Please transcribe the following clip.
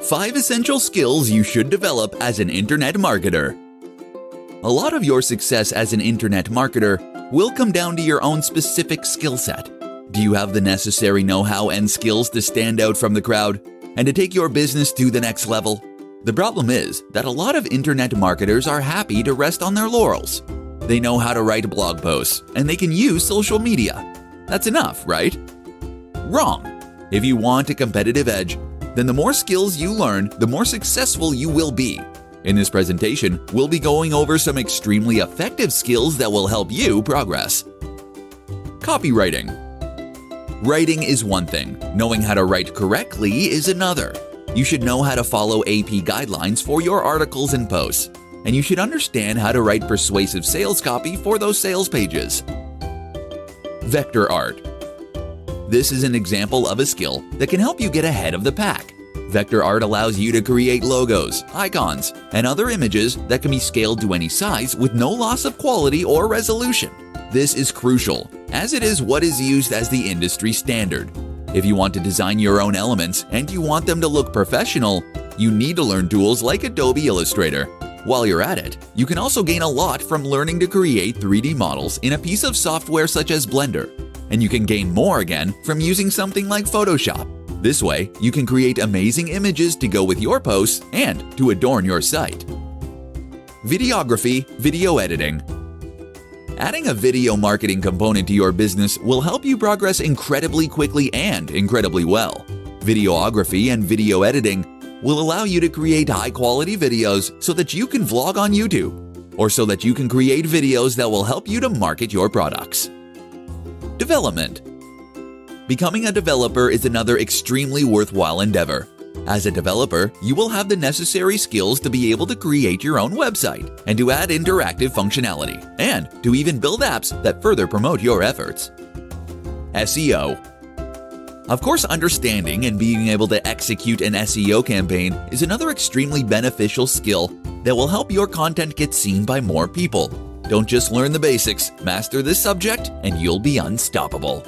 5 essential skills you should develop as an internet marketer. A lot of your success as an internet marketer will come down to your own specific skill set. Do you have the necessary know-how and skills to stand out from the crowd and to take your business to the next level? The problem is that a lot of internet marketers are happy to rest on their laurels. They know how to write blog posts and they can use social media. That's enough, right? Wrong. If you want a competitive edge, then the more skills you learn, the more successful you will be. In this presentation, we'll be going over some extremely effective skills that will help you progress. Copywriting. Writing is one thing. Knowing how to write correctly is another. You should know how to follow AP guidelines for your articles and posts, and you should understand how to write persuasive sales copy for those sales pages. Vector art. This is an example of a skill that can help you get ahead of the pack. Vector art allows you to create logos, icons, and other images that can be scaled to any size with no loss of quality or resolution. This is crucial, as it is what is used as the industry standard. If you want to design your own elements and you want them to look professional, you need to learn tools like Adobe Illustrator. While you're at it, you can also gain a lot from learning to create 3D models in a piece of software such as Blender. And you can gain more again from using something like Photoshop. This way, you can create amazing images to go with your posts and to adorn your site. Videography, video editing. Adding a video marketing component to your business will help you progress incredibly quickly and incredibly well. Videography and video editing will allow you to create high-quality videos so that you can vlog on YouTube, or so that you can create videos that will help you to market your products. Development. Becoming a developer is another extremely worthwhile endeavor. As a developer, you will have the necessary skills to be able to create your own website and to add interactive functionality, and to even build apps that further promote your efforts. SEO. Of course, understanding and being able to execute an SEO campaign is another extremely beneficial skill that will help your content get seen by more people. Don't just learn the basics, master this subject, and you'll be unstoppable.